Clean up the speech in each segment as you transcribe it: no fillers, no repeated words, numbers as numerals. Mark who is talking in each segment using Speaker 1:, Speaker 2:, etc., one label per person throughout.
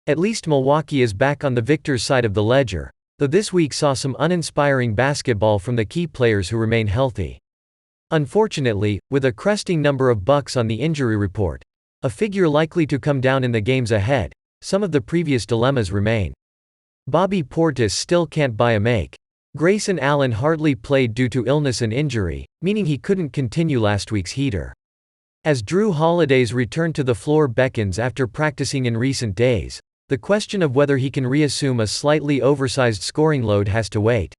Speaker 1: At least Milwaukee is back on the victor's side of the ledger, though this week saw some uninspiring basketball from the key players who remain healthy. Unfortunately, with a cresting number of Bucks on the injury report, a figure likely to come down in the games ahead, some of the previous dilemmas remain. Bobby Portis still can't buy a make. Grayson Allen hardly played due to illness and injury, meaning he couldn't continue last week's heater. As Drew Holiday's return to the floor beckons after practicing in recent days, the question of whether he can reassume a slightly oversized scoring load has to wait.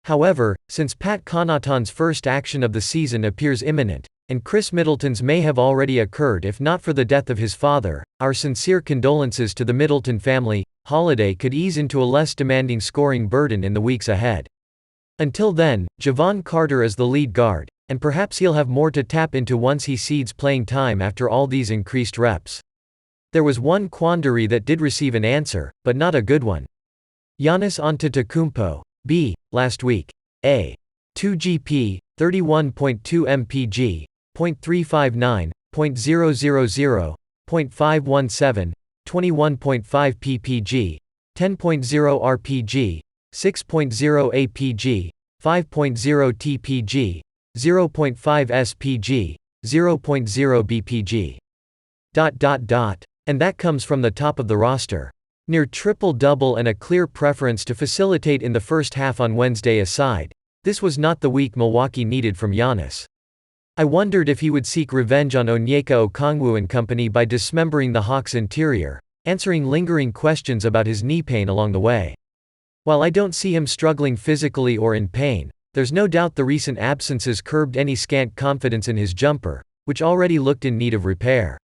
Speaker 1: However, since Pat Connaughton's first action of the season appears imminent, and Chris Middleton's may have already occurred if not for the death of his father, our sincere condolences to the Middleton family, Holiday could ease into a less demanding scoring burden in the weeks ahead. Until then, Jevon Carter is the lead guard, and perhaps he'll have more to tap into once he cedes playing time after all these increased reps. There was one quandary that did receive an answer, but not a good one. Giannis Antetokounmpo, B, last week. A. 2 GP, 31.2 mpg, .359, .000, .517, 21.5 ppg, 10.0 rpg, 6.0 apg, 5.0 tpg, 0.5 spg, 0.0 bpg. And that comes from the top of the roster. Near triple-double and a clear preference to facilitate in the first half on Wednesday aside, this was not the week Milwaukee needed from Giannis. I wondered if he would seek revenge on Onyeka Okongwu and company by dismembering the Hawks' interior, answering lingering questions about his knee pain along the way. While I don't see him struggling physically or in pain, there's no doubt the recent absences curbed any scant confidence in his jumper, which already looked in need of repair.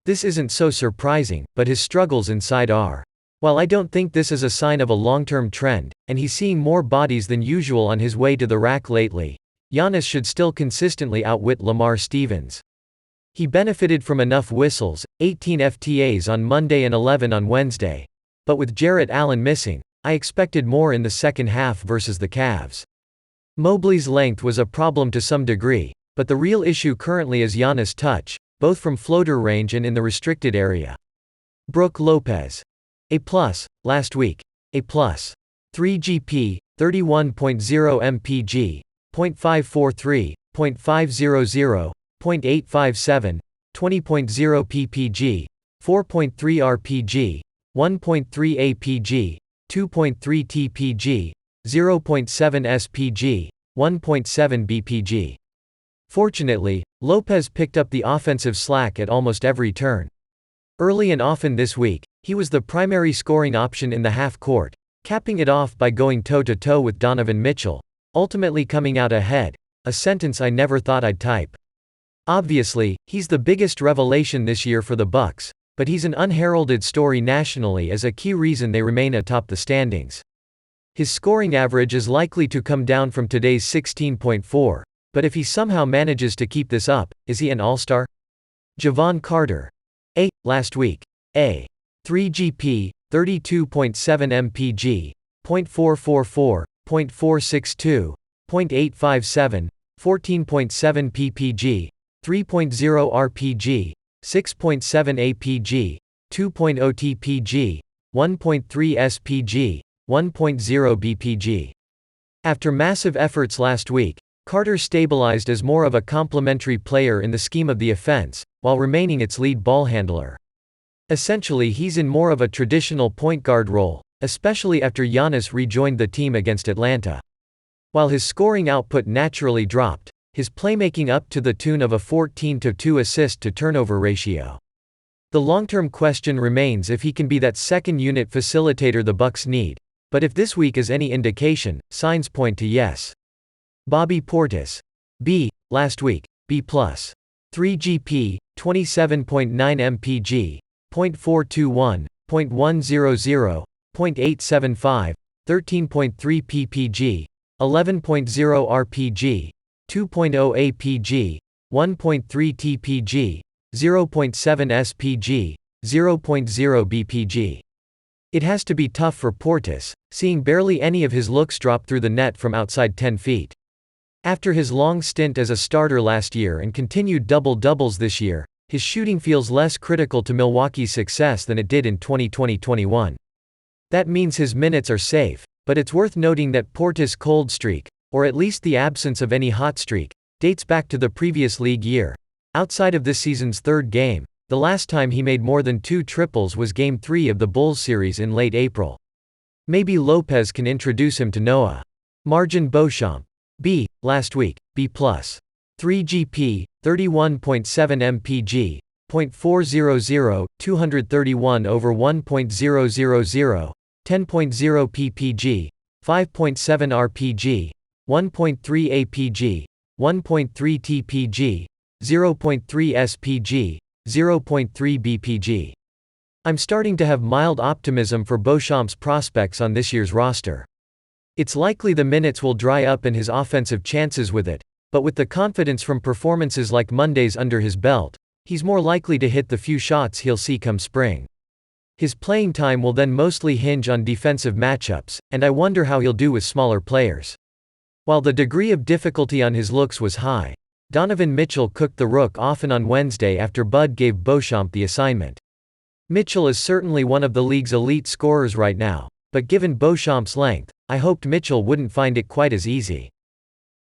Speaker 1: This isn't so surprising, but his struggles inside are. While I don't think this is a sign of a long-term trend, and he's seeing more bodies than usual on his way to the rack lately, Giannis should still consistently outwit Lamar Stevens. He benefited from enough whistles, 18 FTAs on Monday and 11 on Wednesday. But with Jarrett Allen missing, I expected more in the second half versus the Cavs. Mobley's length was a problem to some degree, but the real issue currently is Giannis' touch, both from floater range and in the restricted area. Brook Lopez. A+, last week. A+. 3 GP, 31.0 mpg, .543, .500, .857, 20.0 ppg, 4.3 rpg, 1.3 apg, 2.3 tpg, 0.7 spg, 1.7 bpg. Fortunately, Lopez picked up the offensive slack at almost every turn. Early and often this week, he was the primary scoring option in the half court, capping it off by going toe-to-toe with Donovan Mitchell, ultimately coming out ahead, a sentence I never thought I'd type. Obviously, he's the biggest revelation this year for the Bucks, but he's an unheralded story nationally as a key reason they remain atop the standings. His scoring average is likely to come down from today's 16.4, but if he somehow manages to keep this up, is he an all-star? Jevon Carter. A. Last week. A. 3 GP, 32.7 mpg, .444, .462, .857, 14.7 ppg, 3.0 rpg, 6.7 apg, 2.0 tpg, 1.3 spg, 1.0 bpg. After massive efforts last week, Carter stabilized as more of a complementary player in the scheme of the offense, while remaining its lead ball handler. Essentially, he's in more of a traditional point guard role, especially after Giannis rejoined the team against Atlanta. While his scoring output naturally dropped, his playmaking up to the tune of a 14-to-2 assist-to-turnover ratio. The long-term question remains if he can be that second-unit facilitator the Bucks need, but if this week is any indication, signs point to yes. Bobby Portis. B. Last week. B+. 3 GP, 27.9 mpg, .421, .100, .875, 13.3 ppg, 11.0 rpg, 2.0 apg, 1.3 tpg, 0.7 spg, 0.0 bpg. It has to be tough for Portis, seeing barely any of his looks drop through the net from outside 10 feet. After his long stint as a starter last year and continued double-doubles this year, his shooting feels less critical to Milwaukee's success than it did in 2020-21. That means his minutes are safe, but it's worth noting that Portis' cold streak, or at least the absence of any hot streak, dates back to the previous league year. Outside of this season's third game, the last time he made more than 2 triples was Game 3 of the Bulls series in late April. Maybe Lopez can introduce him to Nwora. MarJon Beauchamp. B. Last week, B+. 3 GP, 31.7 mpg, .400, 231 over 1.000, 10.0 ppg, 5.7 rpg, 1.3 apg, 1.3 tpg, 0.3 spg, 0.3 bpg. I'm starting to have mild optimism for Beauchamp's prospects on this year's roster. It's likely the minutes will dry up and his offensive chances with it, but with the confidence from performances like Monday's under his belt, he's more likely to hit the few shots he'll see come spring. His playing time will then mostly hinge on defensive matchups, and I wonder how he'll do with smaller players. While the degree of difficulty on his looks was high, Donovan Mitchell cooked the Rook often on Wednesday after Bud gave Beauchamp the assignment. Mitchell is certainly one of the league's elite scorers right now, but given Beauchamp's length, I hoped Mitchell wouldn't find it quite as easy.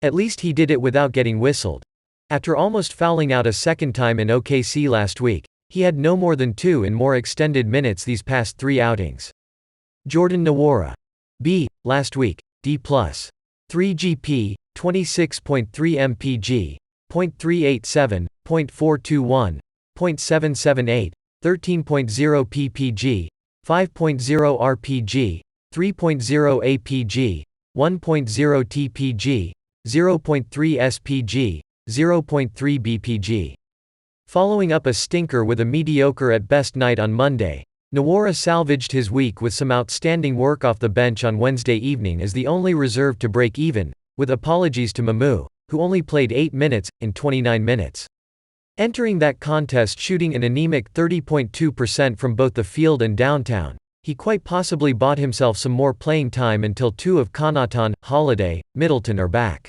Speaker 1: At least he did it without getting whistled. After almost fouling out a second time in OKC last week, he had no more than 2 in more extended minutes these past 3 outings. Jordan Nwora. B. Last week, D+. 3 GP, 26.3 mpg, .387, .421, .778, 13.0 ppg, 5.0 rpg, 3.0 apg, 1.0 tpg, 0.3 spg, 0.3 bpg. Following up a stinker with a mediocre at best night on Monday, Nwora salvaged his week with some outstanding work off the bench on Wednesday evening as the only reserve to break even, with apologies to Mamu, who only played 8 minutes, in 29 minutes. Entering that contest shooting an anemic 30.2% from both the field and downtown, he quite possibly bought himself some more playing time until 2 of Connaughton, Holiday, Middleton are back.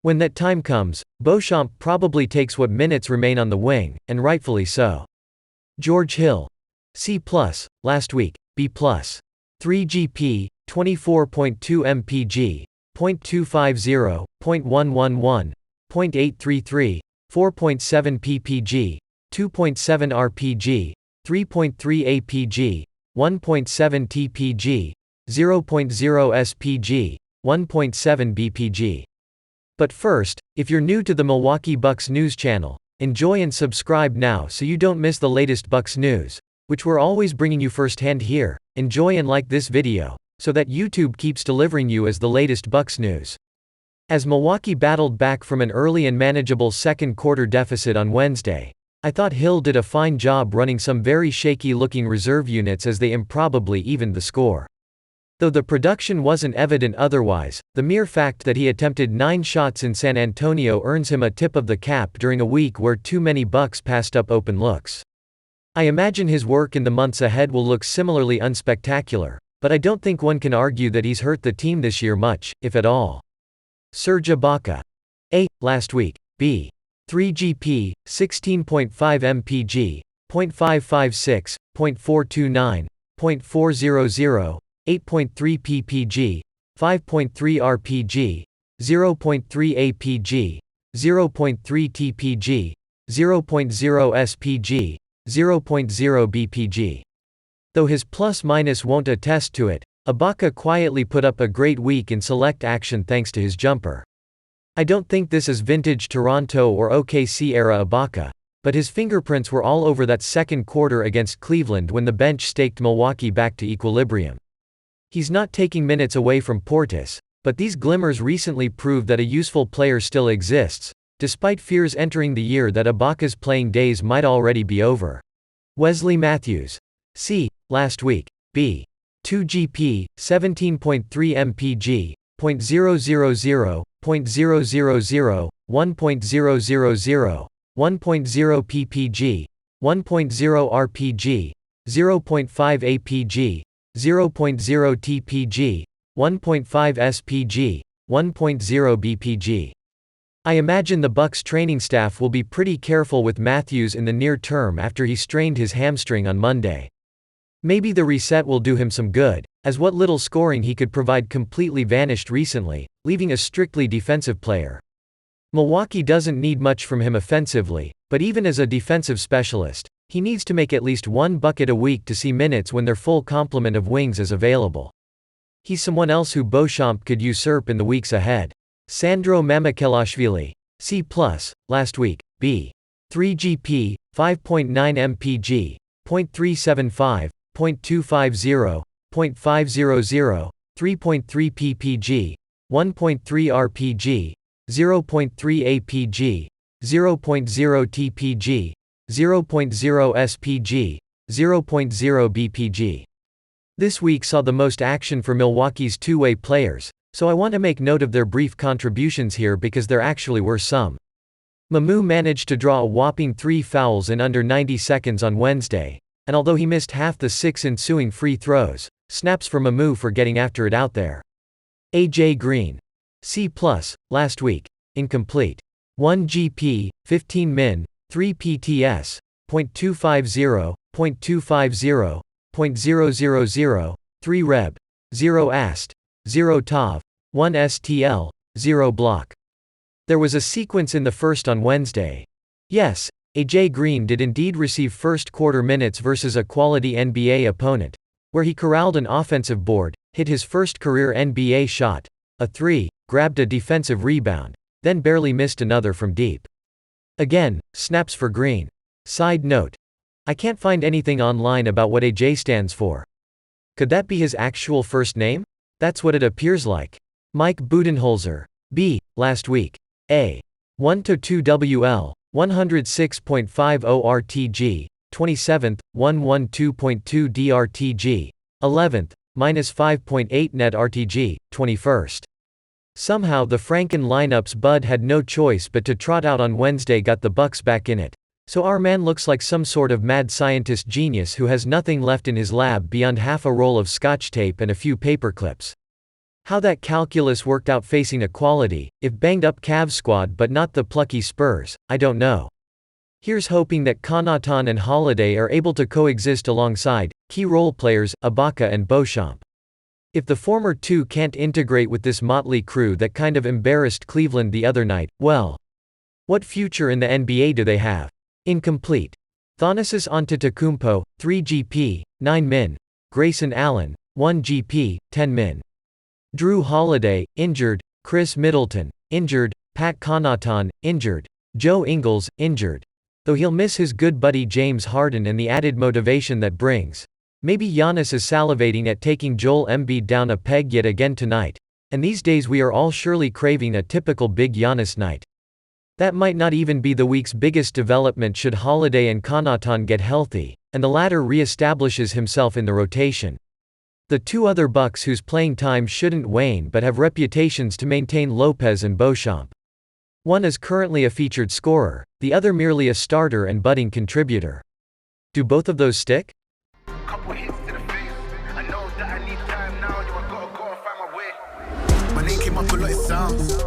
Speaker 1: When that time comes, Beauchamp probably takes what minutes remain on the wing, and rightfully so. George Hill. C+, last week, B+. 3 GP, 24.2 mpg, .250, .111, .833, 4.7 ppg, 2.7 rpg, 3.3 apg, 1.7 tpg, 0.0 spg, 1.7 bpg. But first, if you're new to the Milwaukee Bucks news channel, enjoy and subscribe now so you don't miss the latest Bucks news, which we're always bringing you firsthand here. Enjoy and like this video, so that YouTube keeps delivering you as the latest Bucks news. As Milwaukee battled back from an early and manageable second quarter deficit on Wednesday, I thought Hill did a fine job running some very shaky-looking reserve units as they improbably evened the score. Though the production wasn't evident otherwise, the mere fact that he attempted 9 shots in San Antonio earns him a tip of the cap during a week where too many Bucks passed up open looks. I imagine his work in the months ahead will look similarly unspectacular, but I don't think one can argue that he's hurt the team this year much, if at all. Serge Ibaka. A. Last week, B. 3 GP, 16.5 mpg, .556, .429, .400, 8.3 ppg, 5.3 rpg, 0.3 apg, 0.3 tpg, 0.0 spg, 0.0 bpg. Though his plus-minus won't attest to it, Ibaka quietly put up a great week in select action thanks to his jumper. I don't think this is vintage Toronto or OKC era Ibaka, but his fingerprints were all over that second quarter against Cleveland when the bench staked Milwaukee back to equilibrium. He's not taking minutes away from Portis, but these glimmers recently prove that a useful player still exists, despite fears entering the year that Ibaka's playing days might already be over. Wesley Matthews. C. Last week, B. 2 GP, 17.3 mpg, .000, .000, 1.000, 1.0 ppg, 1.0 rpg, 0.5 apg, 0.0 tpg, 1.5 spg, 1.0 bpg. I imagine the Bucks training staff will be pretty careful with Matthews in the near term after he strained his hamstring on Monday. Maybe the reset will do him some good, as what little scoring he could provide completely vanished recently, leaving a strictly defensive player. Milwaukee doesn't need much from him offensively, but even as a defensive specialist, he needs to make at least one bucket a week to see minutes when their full complement of wings is available. He's someone else who Beauchamp could usurp in the weeks ahead. Sandro Mamukelashvili, C+, last week, B. 3 GP, 5.9 mpg, .375, .250, .500, 3.3 ppg, 1.3 rpg, 0.3 apg, 0.0 tpg, 0.0 spg, 0.0 bpg. This week saw the most action for Milwaukee's two-way players, so I want to make note of their brief contributions here because there actually were some. Mamu managed to draw a whopping 3 fouls in under 90 seconds on Wednesday, and although he missed half the 6 ensuing free throws, snaps for Mamu for getting after it out there. AJ Green, C+, last week, incomplete. 1 GP, 15 min, 3 PTS, .250, .250, .000, 3 reb, 0 ast, 0 tav, 1 stl, 0 block. There was a sequence in the first on Wednesday. Yes, AJ Green did indeed receive first quarter minutes versus a quality NBA opponent, where he corralled an offensive board, hit his first career NBA shot, a 3, grabbed a defensive rebound, then barely missed another from deep. Again, snaps for Green. Side note: I can't find anything online about what AJ stands for. Could that be his actual first name? That's what it appears like. Mike Budenholzer, B, last week. A. 1-2 WL, 106.50 RTG, 27th, 112.2 DRTG, 11th, -5.8 net RTG, 21st. Somehow the Franken lineup's Bud had no choice but to trot out on Wednesday got the Bucks back in it. So our man looks like some sort of mad scientist genius who has nothing left in his lab beyond half a roll of scotch tape and a few paper clips. How that calculus worked out facing a quality, if banged up Cavs squad but not the plucky Spurs, I don't know. Here's hoping that Connaughton and Holiday are able to coexist alongside key role players, Ibaka and Beauchamp. If the former two can't integrate with this motley crew that kind of embarrassed Cleveland the other night, well, what future in the NBA do they have? Incomplete. Giannis Antetokounmpo, 3 GP, 9 min. Grayson Allen, 1 GP, 10 min. Drew Holiday, injured. Chris Middleton, injured. Pat Connaughton, injured. Joe Ingles, injured. Though he'll miss his good buddy James Harden and the added motivation that brings. Maybe Giannis is salivating at taking Joel Embiid down a peg yet again tonight. And these days we are all surely craving a typical big Giannis night. That might not even be the week's biggest development should Holiday and Connaughton get healthy, and the latter re-establishes himself in the rotation. The two other Bucks whose playing time shouldn't wane but have reputations to maintain Lopez and Beauchamp. One is currently a featured scorer, the other merely a starter and budding contributor. Do both of those stick?
Speaker 2: Couple hits to the face. I know that I need time now. I gotta go and find my way. My name came up a lot of sounds.